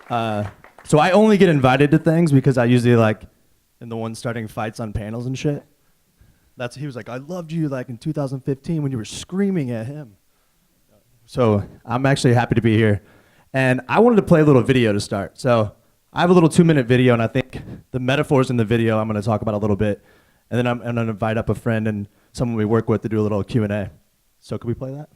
So I only get invited to things because I usually like am the one starting fights on panels and shit. He was like, I loved you like in 2015 when you were screaming at him. So I'm actually happy to be here. And I wanted to play a little video to start. So I have a little 2-minute video, and I think the metaphors in the video I'm going to talk about a little bit. And then I'm going to invite up a friend and someone we work with to do a little Q&A. So can we play that?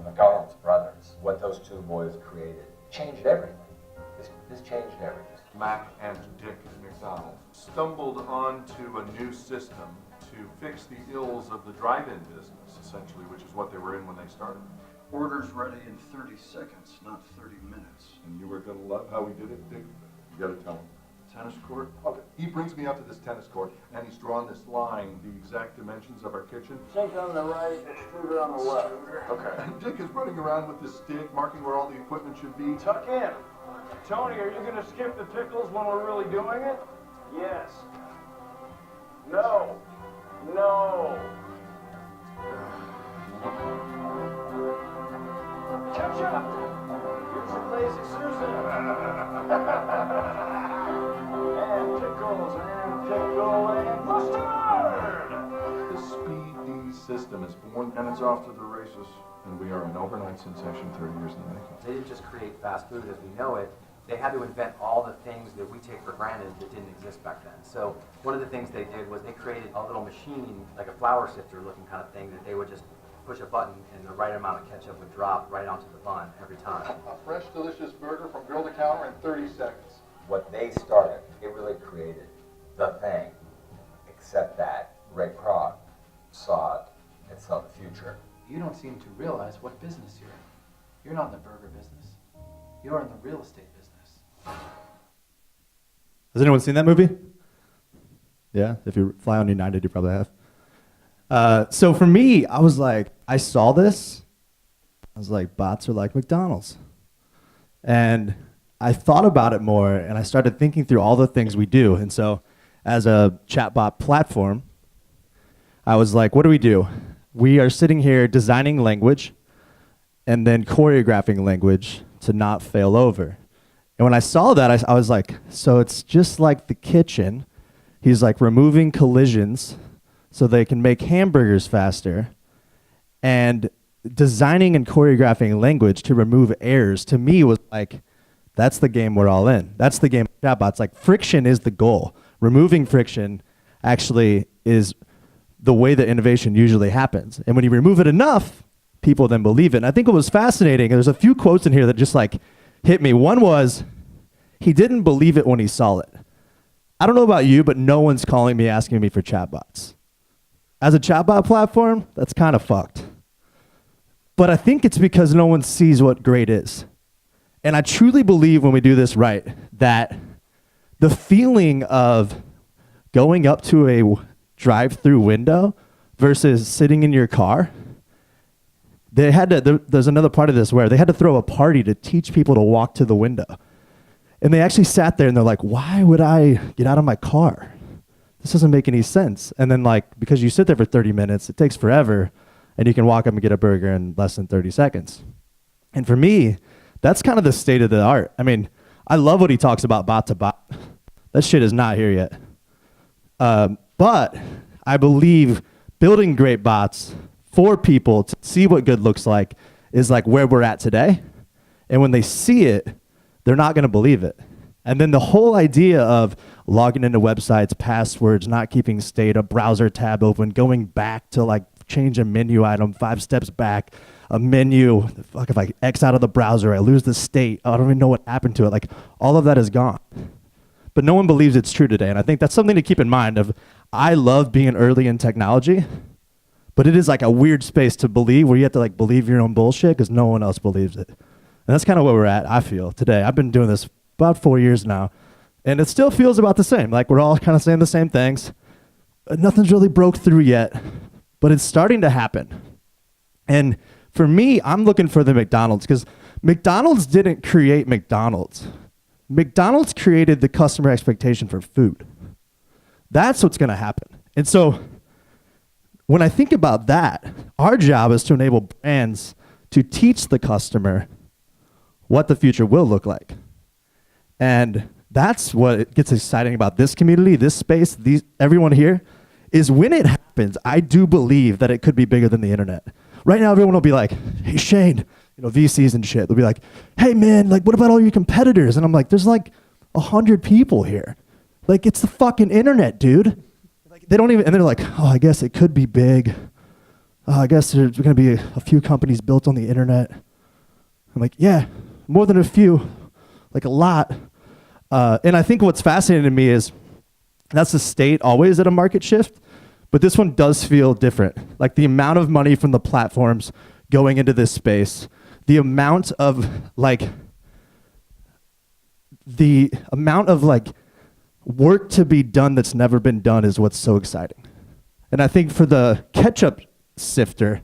McDonald's brothers, what those two boys created, changed everything. This changed everything. Mac and Dick McDonald stumbled onto a new system to fix the ills of the drive-in business, essentially, which is what they were in when they started. Orders ready in 30 seconds, not 30 minutes. And you were going to love how we did it, Dick. You got to tell him. Tennis court? Okay. He brings me out to this tennis court, and he's drawn this line, the exact dimensions of our kitchen. Sink on the right, extruder on the left. Okay. And Dick is running around with this stick, marking where all the equipment should be. Tuck in. Tony, are you going to skip the tickles when we're really doing it? Yes. No. No. Catch up. Here's your lazy Susan. And tickles, and tickle, and mustard! The Speed D system is born, and it's off to the races. And we are an overnight sensation 30 years in the making. They didn't just create fast food as we know it. They had to invent all the things that we take for granted that didn't exist back then. So one of the things they did was they created a little machine, like a flour sifter looking kind of thing, that they would just push a button and the right amount of ketchup would drop right onto the bun every time. A fresh, delicious burger from grill to counter in 30 seconds. What they started, it really created the thing, except that Ray Kroc saw it and saw the future. You don't seem to realize what business you're in. You're not in the burger business. You're in the real estate business. Has anyone seen that movie? Yeah, if you fly on United, you probably have. So for me, I was like, I saw this. I was like, bots are like McDonald's. And I thought about it more, and I started thinking through all the things we do. And so as a chatbot platform, I was like, what do? We are sitting here designing language and then choreographing language to not fail over. And when I saw that, I was like, so it's just like the kitchen. He's like removing collisions so they can make hamburgers faster, and designing and choreographing language to remove errors to me was like, that's the game we're all in. That's the game of chatbots. Like, friction is the goal. Removing friction actually is the way that innovation usually happens. And when you remove it enough, people then believe it. And I think what was fascinating, and there's a few quotes in here that just like hit me. One was, he didn't believe it when he saw it. I don't know about you, but no one's calling me asking me for chatbots. As a chatbot platform, that's kind of fucked. But I think it's because no one sees what great is. And I truly believe when we do this right, that the feeling of going up to a drive-through window versus sitting in your car, there's another part of this where they had to throw a party to teach people to walk to the window. And they actually sat there and they're like, why would I get out of my car? This doesn't make any sense. And then like, because you sit there for 30 minutes, it takes forever, and you can walk up and get a burger in less than 30 seconds. And for me, that's kind of the state of the art. I mean, I love what he talks about bot to bot. That shit is not here yet. But I believe building great bots for people to see what good looks like is like where we're at today. And when they see it, they're not going to believe it. And then the whole idea of logging into websites, passwords, not keeping state, a browser tab open, going back to like change a menu item 5 steps back, a menu, fuck, if I X out of the browser, I lose the state, I don't even know what happened to it. Like, all of that is gone. But no one believes it's true today. And I think that's something to keep in mind of, I love being early in technology, but it is like a weird space to believe where you have to like believe your own bullshit because no one else believes it. And that's kind of where we're at, I feel, today. I've been doing this about 4 years now, and it still feels about the same. Like, we're all kind of saying the same things. Nothing's really broke through yet, but it's starting to happen. And for me, I'm looking for the McDonald's, because McDonald's didn't create McDonald's. McDonald's created the customer expectation for food. That's what's going to happen. And so when I think about that, our job is to enable brands to teach the customer what the future will look like. And that's what gets exciting about this community, this space, everyone here, is when it happens, I do believe that it could be bigger than the internet. Right now, everyone will be like, hey, Shane, VCs and shit. They'll be like, hey, man, like, what about all your competitors? And I'm like, there's like 100 people here. Like, it's the fucking internet, dude. Like, they don't even, and they're like, oh, I guess it could be big. Oh, I guess there's going to be a few companies built on the internet. I'm like, yeah, more than a few, like a lot. And I think what's fascinating to me is that's the state always at a market shift, but this one does feel different. Like the amount of money from the platforms going into this space, the amount of work to be done that's never been done is what's so exciting. And I think for the ketchup sifter,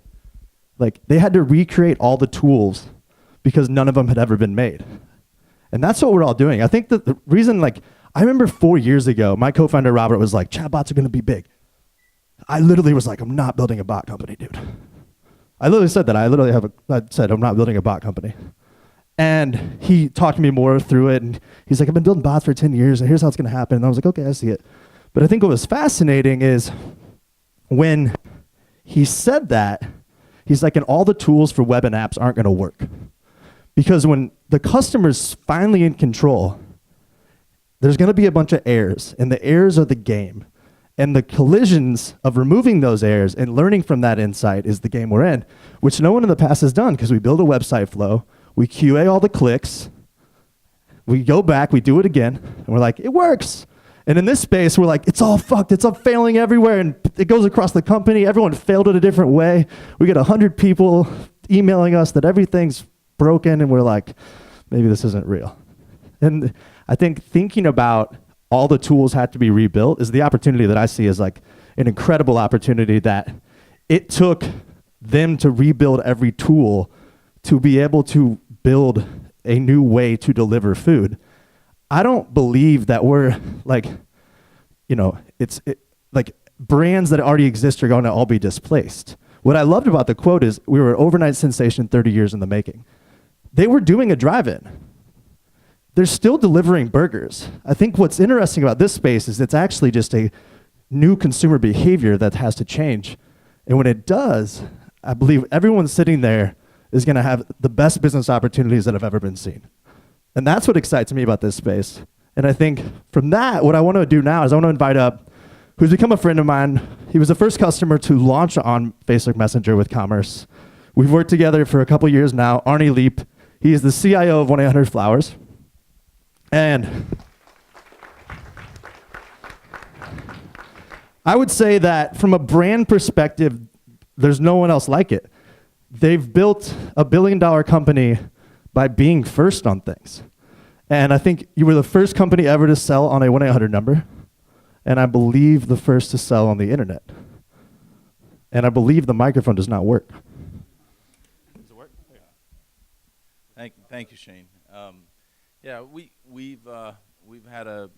like they had to recreate all the tools because none of them had ever been made. And that's what we're all doing. I think that the reason, I remember 4 years ago, my co-founder Robert was like, chatbots are gonna be big. I literally was like, I'm not building a bot company, dude. I literally said that. I said, I'm not building a bot company. And he talked me more through it, and he's like, I've been building bots for 10 years, and here's how it's gonna happen. And I was like, okay, I see it. But I think what was fascinating is when he said that, he's like, and all the tools for web and apps aren't gonna work. Because when the customer's finally in control, there's gonna be a bunch of errors, and the errors are the game. And the collisions of removing those errors and learning from that insight is the game we're in, which no one in the past has done, because we build a website flow, we QA all the clicks, we go back, we do it again, and we're like, it works. And in this space, we're like, it's all fucked, it's all failing everywhere, and it goes across the company, everyone failed it a different way. We get 100 people emailing us that everything's broken, and we're like, maybe this isn't real. And I think thinking about all the tools had to be rebuilt is the opportunity that I see as like an incredible opportunity, that it took them to rebuild every tool to be able to build a new way to deliver food. I don't believe that we're like brands that already exist are going to all be displaced. What I loved about the quote is we were an overnight sensation 30 years in the making. They were doing a drive-in. They're still delivering burgers. I think what's interesting about this space is it's actually just a new consumer behavior that has to change. And when it does, I believe everyone sitting there is gonna have the best business opportunities that have ever been seen. And that's what excites me about this space. And I think from that, what I wanna do now is I wanna invite up who's become a friend of mine. He was the first customer to launch on Facebook Messenger with commerce. We've worked together for a couple years now, Arnie Leap. He is the CIO of 1-800-Flowers. And I would say that from a brand perspective, there's no one else like it. They've built a $1 billion company by being first on things. And I think you were the first company ever to sell on a 1-800 number, and I believe the first to sell on the internet. And I believe the microphone does not work. Does it work? Thank you, Shane. Yeah, we've had a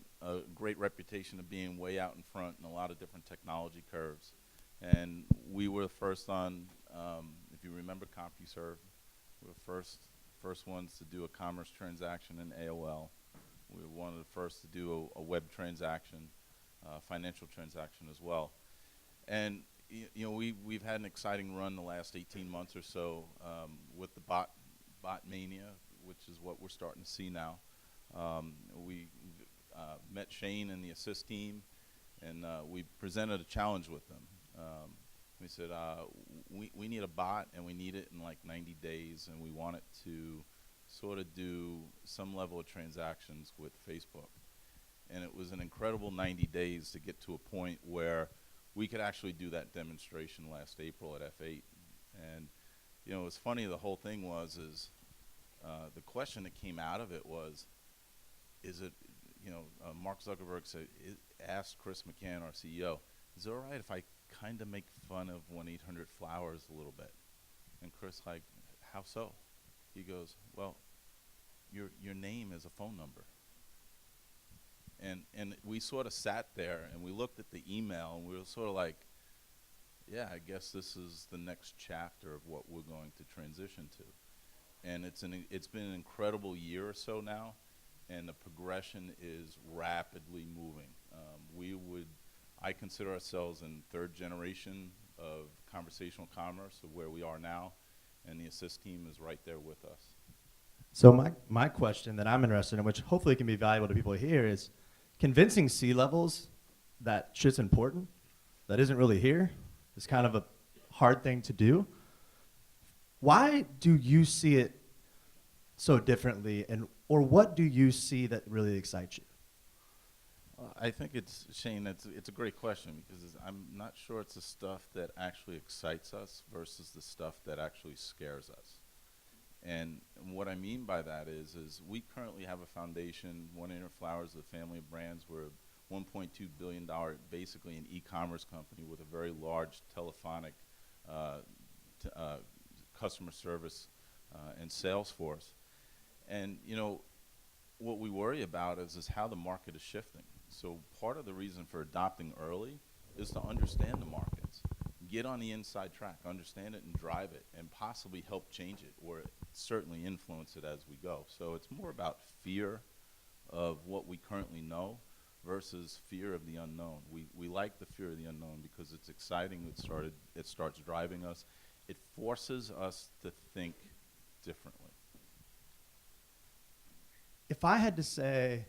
great reputation of being way out in front in a lot of different technology curves, and we were the first on. If you remember CompuServe, we were first ones to do a commerce transaction in AOL. We were one of the first to do a web transaction, financial transaction as well, and we've had an exciting run the last 18 months or so with the bot mania, which is what we're starting to see now. We met Shane and the Assist team, and we presented a challenge with them. We said, we need a bot, and we need it in like 90 days, and we want it to sort of do some level of transactions with Facebook. And it was an incredible 90 days to get to a point where we could actually do that demonstration last April at F8. And it was funny, the whole thing is the question that came out of it was, Mark Zuckerberg asked Chris McCann, our CEO, is it all right if I kind of make fun of 1-800-Flowers a little bit? And Chris, like, how so? He goes, well, your name is a phone number. And we sort of sat there and we looked at the email and we were sort of like, yeah, I guess this is the next chapter of what we're going to transition to. And it's been an incredible year or so now, and the progression is rapidly moving. I consider ourselves in third generation of conversational commerce of where we are now, and the Assist team is right there with us. So my question that I'm interested in, which hopefully can be valuable to people here, is convincing C-levels that shit's important, that isn't really here, is kind of a hard thing to do. Why do you see it so differently, or what do you see that really excites you? I think Shane, it's a great question, because I'm not sure it's the stuff that actually excites us versus the stuff that actually scares us. And what I mean by that is we currently have a foundation, 1-800-Flowers, the family of brands. We're a $1.2 billion, basically an e-commerce company with a very large telephonic customer service and sales force. And you know, what we worry about is how the market is shifting. So part of the reason for adopting early is to understand the markets, get on the inside track, understand it and drive it, and possibly help change it, or certainly influence it as we go. So it's more about fear of what we currently know versus fear of the unknown. We like the fear of the unknown because it's exciting. It starts driving us. It forces us to think differently. If I had to say,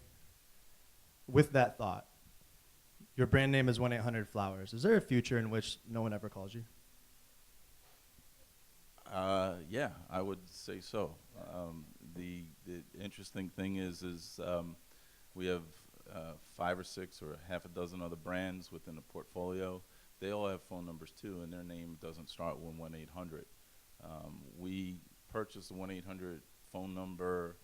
with that thought, your brand name is 1-800-Flowers, is there a future in which no one ever calls you? Yeah, I would say so. The interesting thing is we have 5 or 6 or half a dozen other brands within the portfolio. They all have phone numbers too, and their name doesn't start with 1-800. We purchased the 1-800 phone number.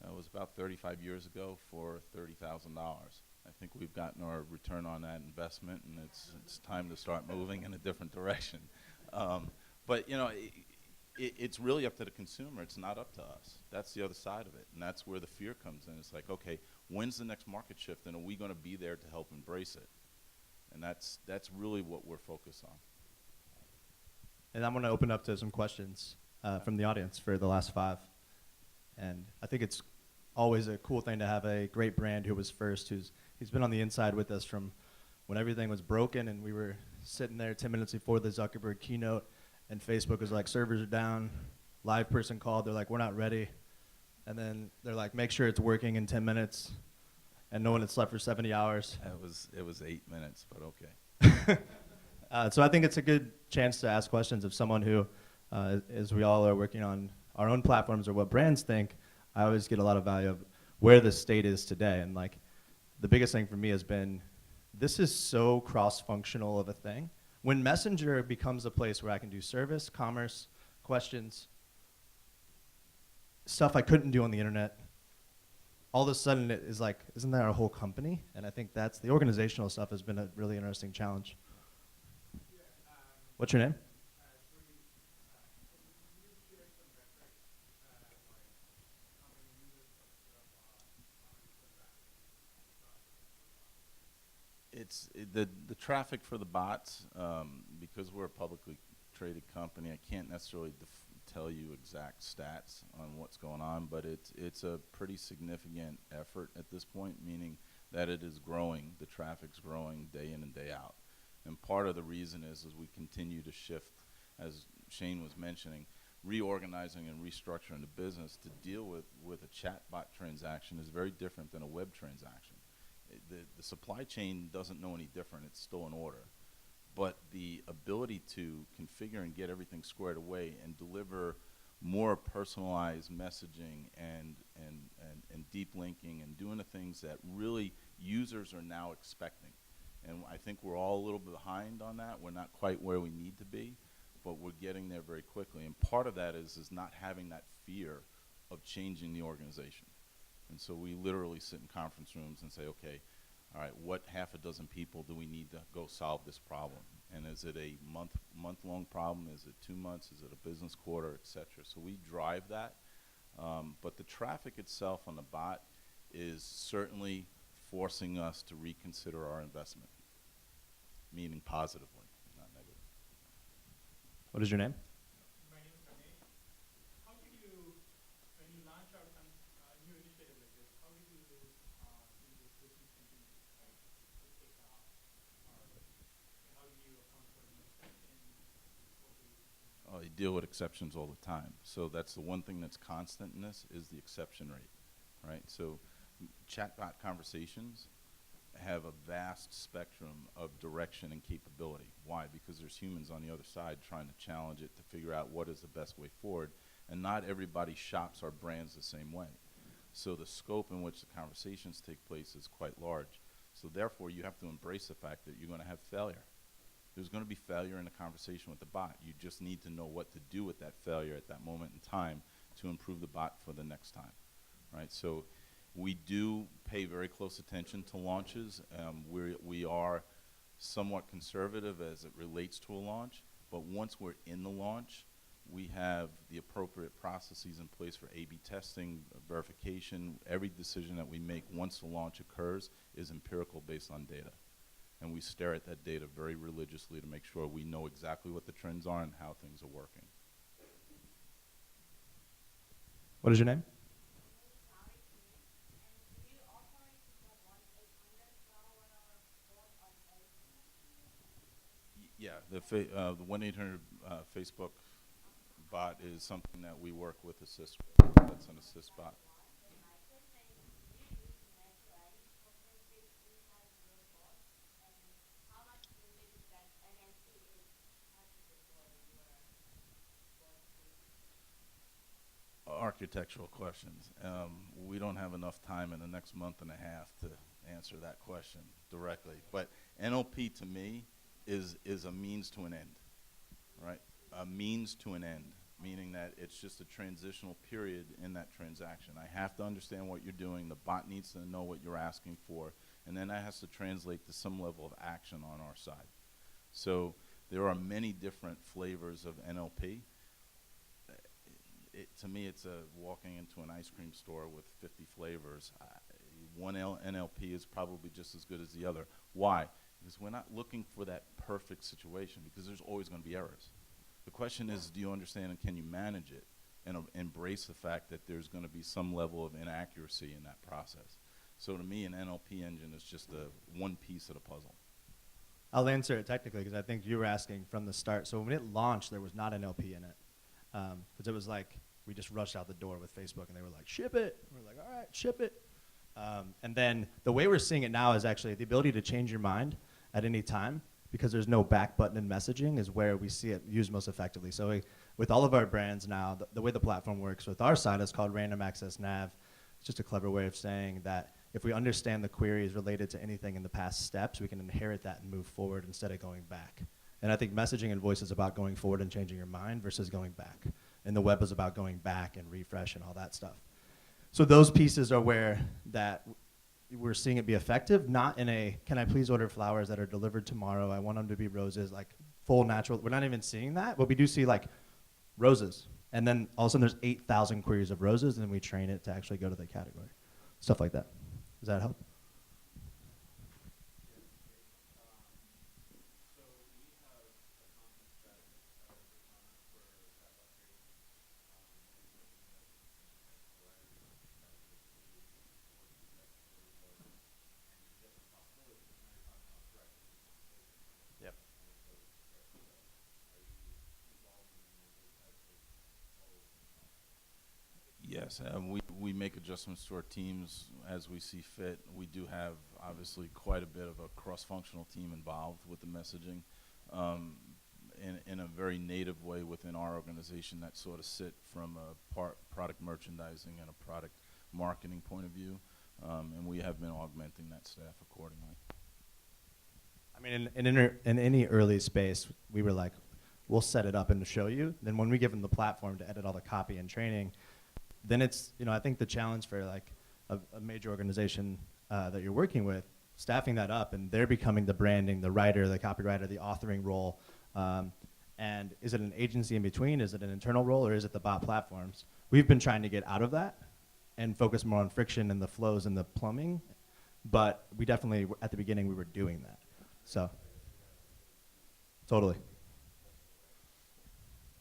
It was about 35 years ago for $30,000. I think we've gotten our return on that investment, and it's time to start moving in a different direction. But you know, it's really up to the consumer. It's not up to us. That's the other side of it, and that's where the fear comes in. It's like, okay, when's the next market shift, and are we going to be there to help embrace it? And that's really what we're focused on. And I'm going to open up to some questions from the audience for the last 5. And I think it's always a cool thing to have a great brand who was first, he's been on the inside with us from when everything was broken and we were sitting there 10 minutes before the Zuckerberg keynote and Facebook was like, servers are down, live person called, they're like, we're not ready. And then they're like, make sure it's working in 10 minutes. And no one had slept for 70 hours. It was 8 minutes, but okay. So I think it's a good chance to ask questions of someone who, as we all are working on our own platforms or what brands think, I always get a lot of value of where the state is today. And like, the biggest thing for me has been, this is so cross-functional of a thing. When Messenger becomes a place where I can do service, commerce, questions, stuff I couldn't do on the internet, all of a sudden it is like, isn't that our whole company? And I think that's, the organizational stuff has been a really interesting challenge. What's your name? The traffic for the bots, because we're a publicly traded company, I can't necessarily tell you exact stats on what's going on, but it's a pretty significant effort at this point, meaning that it is growing. The traffic's growing day in and day out. And part of the reason is we continue to shift, as Shane was mentioning, reorganizing and restructuring the business to deal with a chatbot transaction is very different than a web transaction. The supply chain doesn't know any different. It's still in order. But the ability to configure and get everything squared away and deliver more personalized messaging and deep linking and doing the things that really users are now expecting. And I think we're all a little bit behind on that. We're not quite where we need to be, but we're getting there very quickly. And part of that is not having that fear of changing the organization. And so we literally sit in conference rooms and say, okay, all right, what half a dozen people do we need to go solve this problem? And is it a month-long problem? Is it 2 months? Is it a business quarter, et cetera? So we drive that. But the traffic itself on the bot is certainly forcing us to reconsider our investment, meaning positively, not negative. What is your name? My name is Arnie. How did you, when you launch out some new initiative like this, how did you do this business continuity, right? To take off, or how do you account for the exceptions? What do you? Oh, you deal with exceptions all the time. So that's the one thing that's constant in this is the exception rate, right? So chatbot conversations have a vast spectrum of direction and capability. Why? Because there's humans on the other side trying to challenge it to figure out what is the best way forward, and not everybody shops our brands the same way. So the scope in which the conversations take place is quite large. So therefore, you have to embrace the fact that you're going to have failure. There's going to be failure in the conversation with the bot. You just need to know what to do with that failure at that moment in time to improve the bot for the next time, right? So we do pay very close attention to launches. We are somewhat conservative as it relates to a launch, but once we're in the launch, we have the appropriate processes in place for A/B testing, verification. Every decision that we make once the launch occurs is empirical based on data. And we stare at that data very religiously to make sure we know exactly what the trends are and how things are working. What is your name? Yeah, the 1-800 Facebook bot is something that we work with Assist. That's an Assist bot. Architectural questions. We don't have enough time in the next month and a half to answer that question directly. But NLP to me is a means to an end, right? A means to an end, meaning that it's just a transitional period in that transaction. I have to understand what you're doing. The bot needs to know what you're asking for, and then that has to translate to some level of action on our side. So there are many different flavors of NLP. To me, it's walking into an ice cream store with 50 flavors. One NLP is probably just as good as the other. Why? Because we're not looking for that perfect situation, because there's always going to be errors. The question is, do you understand and can you manage it and embrace the fact that there's going to be some level of inaccuracy in that process? So to me, an NLP engine is just one piece of the puzzle. I'll answer it technically because I think you were asking from the start. So when it launched, there was not NLP in it. Because it was like we just rushed out the door with Facebook and they were like, ship it. And we're like, all right, ship it. And then the way we're seeing it now is actually the ability to change your mind at any time, because there's no back button in messaging, is where we see it used most effectively. So with all of our brands now, the way the platform works with our side is called Random Access Nav. It's just a clever way of saying that if we understand the queries related to anything in the past steps, we can inherit that and move forward instead of going back. And I think messaging and voice is about going forward and changing your mind versus going back. And the web is about going back and refresh and all that stuff. So those pieces are where that we're seeing it be effective, not in a, can I please order flowers that are delivered tomorrow? I want them to be roses, like full natural. We're not even seeing that, but we do see like roses. And then all of a sudden there's 8,000 queries of roses, and then we train it to actually go to the category. Stuff like that. Does that help? Yes, we make adjustments to our teams as we see fit. We do have, obviously, quite a bit of a cross-functional team involved with the messaging in a very native way within our organization that sort of sit from a product merchandising and a product marketing point of view, and we have been augmenting that staff accordingly. I mean, in any early space, we were like, we'll set it up and show you. Then when we give them the platform to edit all the copy and training, then it's, I think the challenge for like a major organization that you're working with staffing that up, and they're becoming the branding, the writer, the copywriter, the authoring role. And is it an agency in between? Is it an internal role, or is it the bot platforms? We've been trying to get out of that and focus more on friction and the flows and the plumbing, but we definitely, at the beginning, we were doing that. So, totally.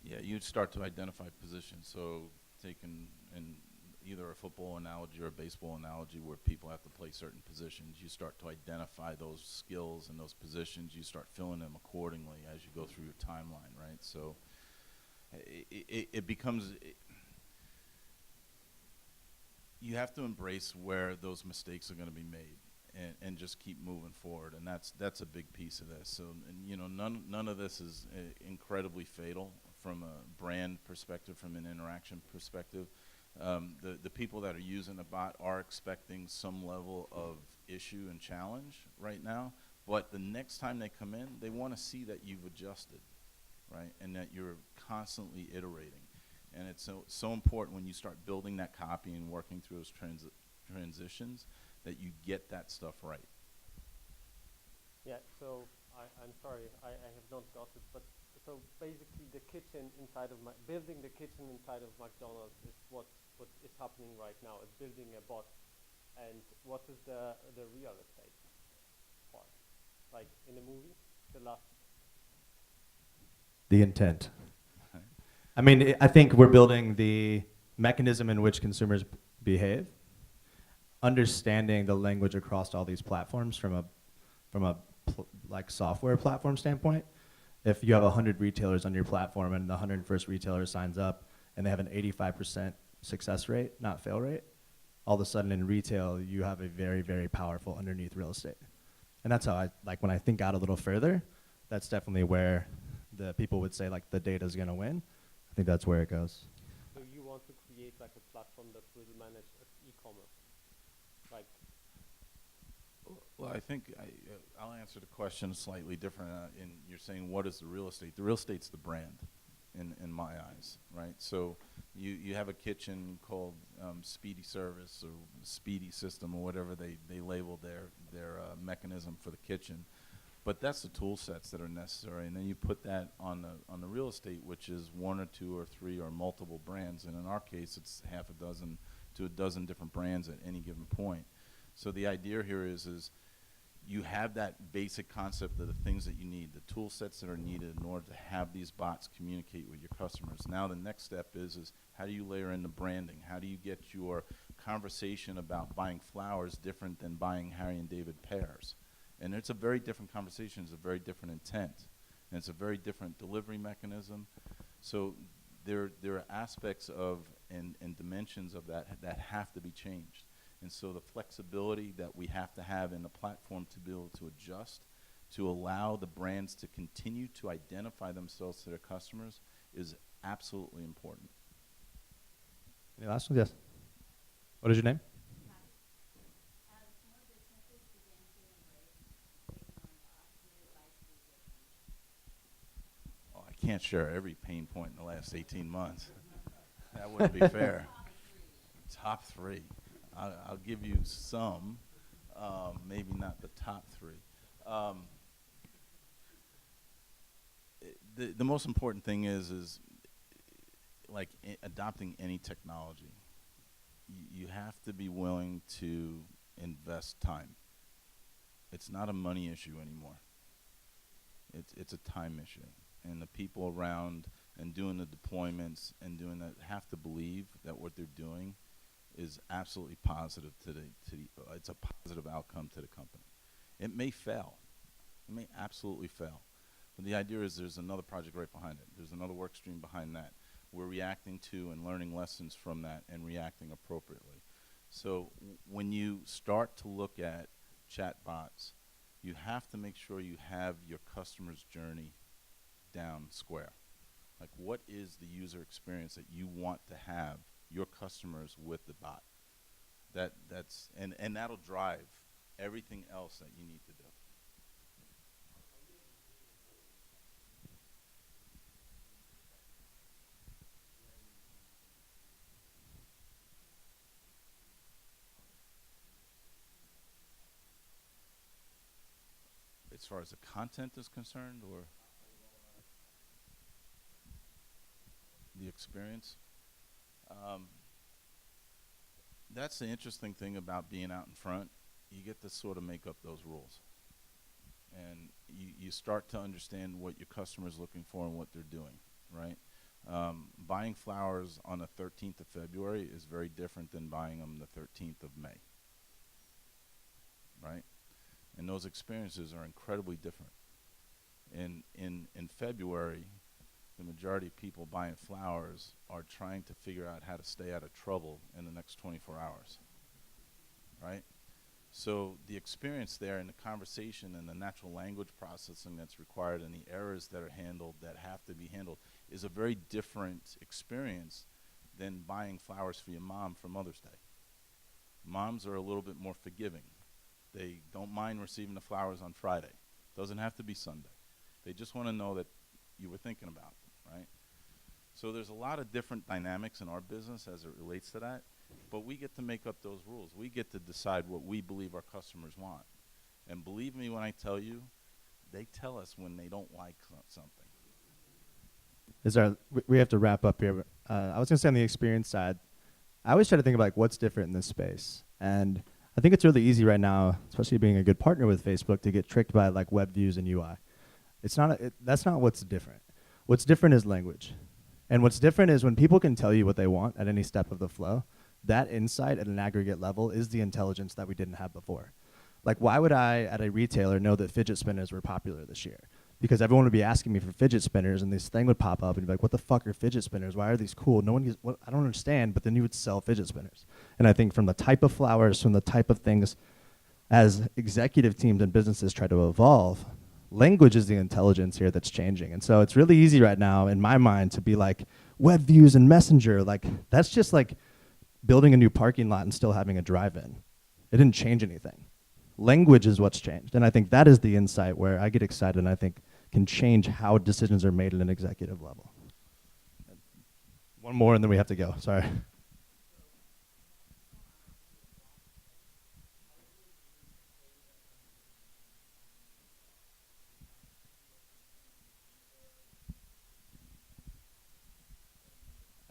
Yeah, you'd start to identify positions. So taking in either a football analogy or a baseball analogy where people have to play certain positions, you start to identify those skills and those positions. You start filling them accordingly as you go through your timeline, right? So it becomes, you have to embrace where those mistakes are going to be made. And just keep moving forward, and that's a big piece of this. So, and, you know, none of this is incredibly fatal from a brand perspective, from an interaction perspective. The people that are using the bot are expecting some level of issue and challenge right now, but the next time they come in, they want to see that you've adjusted, right, and that you're constantly iterating. And it's so important when you start building that copy and working through those transitions that you get that stuff right. Yeah, so I'm sorry, I have not got it, but so basically the kitchen inside of building the kitchen inside of McDonald's is what is happening right now. It's building a bot. And what is the real estate part? Like in the movie, the last. The intent. I mean, I think we're building the mechanism in which consumers behave, understanding the language across all these platforms from a like software platform standpoint. If you have 100 retailers on your platform and the 101st retailer signs up and they have an 85% success rate, not fail rate, all of a sudden in retail you have a very, very powerful underneath real estate. And that's how when I think out a little further, that's definitely where the people would say like the data's gonna win. I think that's where it goes. So you want to create like a platform that will manage e-commerce? Like, well, I think I'll answer the question slightly different. You're saying, what is the real estate? The real estate's the brand, in my eyes, right? So you have a kitchen called Speedy Service or Speedy System or whatever they label their mechanism for the kitchen, but that's the tool sets that are necessary, and then you put that on the real estate, which is 1 or 2 or 3 or multiple brands, and in our case, it's half a dozen to a dozen different brands at any given point. So the idea here is you have that basic concept of the things that you need, the tool sets that are needed in order to have these bots communicate with your customers. Now the next step is how do you layer in the branding? How do you get your conversation about buying flowers different than buying Harry and David pears? And it's a very different conversation, it's a very different intent, and it's a very different delivery mechanism. So there are aspects of and dimensions of that have to be changed. And so the flexibility that we have to have in the platform to be able to adjust, to allow the brands to continue to identify themselves to their customers is absolutely important. Any last ones? Yes. What is your name? Well, I can't share every pain point in the last 18 months. That wouldn't be fair. Top 3. I'll give you some, maybe not the top 3. The most important thing is like adopting any technology. You have to be willing to invest time. It's not a money issue anymore. It's a time issue, and the people around and doing the deployments and doing that have to believe that what they're doing is absolutely positive it's a positive outcome to the company. It may fail. It may absolutely fail. But the idea is there's another project right behind it. There's another work stream behind that. We're reacting to and learning lessons from that and reacting appropriately. So when you start to look at chatbots, you have to make sure you have your customer's journey down square. Like, what is the user experience that you want to have your customers with the bot? And that'll drive everything else that you need to do. as far as the content is concerned, or the experience. That's the interesting thing about being out in front. You get to sort of make up those rules. And you start to understand what your customer's looking for and what they're doing, right? Buying flowers on the 13th of February is very different than buying them the 13th of May, right? And those experiences are incredibly different. In February, the majority of people buying flowers are trying to figure out how to stay out of trouble in the next 24 hours, right? So the experience there and the conversation and the natural language processing that's required and the errors that are handled that have to be handled is a very different experience than buying flowers for your mom for Mother's Day. Moms are a little bit more forgiving. They don't mind receiving the flowers on Friday. Doesn't have to be Sunday. They just want to know that you were thinking about them, right? So there's a lot of different dynamics in our business as it relates to that, but we get to make up those rules. We get to decide what we believe our customers want. And believe me when I tell you, they tell us when they don't like something. We have to wrap up here. I was going to say on the experience side, I always try to think about like what's different in this space. And I think it's really easy right now, especially being a good partner with Facebook, to get tricked by like web views and UI. That's not what's different. What's different is language. And what's different is when people can tell you what they want at any step of the flow, that insight at an aggregate level is the intelligence that we didn't have before. Like, why would I, at a retailer, know that fidget spinners were popular this year? Because everyone would be asking me for fidget spinners, and this thing would pop up, and be like, what the fuck are fidget spinners? Why are these cool? No one I don't understand, but then you would sell fidget spinners. And I think from the type of flowers, from the type of things, as executive teams and businesses try to evolve, language is the intelligence here that's changing. And so it's really easy right now, in my mind, to be like, web views and Messenger, like, that's just like building a new parking lot and still having a drive-in. It didn't change anything. Language is what's changed. And I think that is the insight where I get excited and I think can change how decisions are made at an executive level. One more and then we have to go, sorry.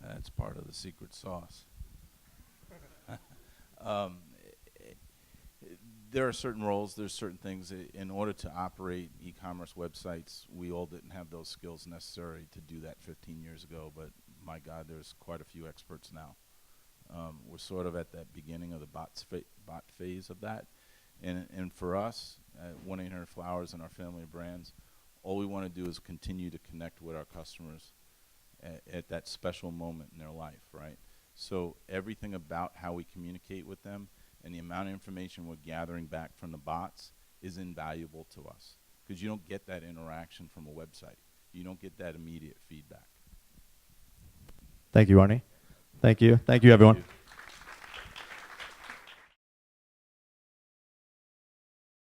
That's part of the secret sauce. There are certain roles, there's certain things. In order to operate e-commerce websites, we all didn't have those skills necessary to do that 15 years ago, but my God, there's quite a few experts now. We're sort of at that beginning of the bot phase of that. And for us, at 1-800-Flowers and our family of brands, all we want to do is continue to connect with our customers at that special moment in their life, right? So everything about how we communicate with them and the amount of information we're gathering back from the bots is invaluable to us because you don't get that interaction from a website. You don't get that immediate feedback. Thank you, Arnie. Thank you. Thank you, everyone. Thank you.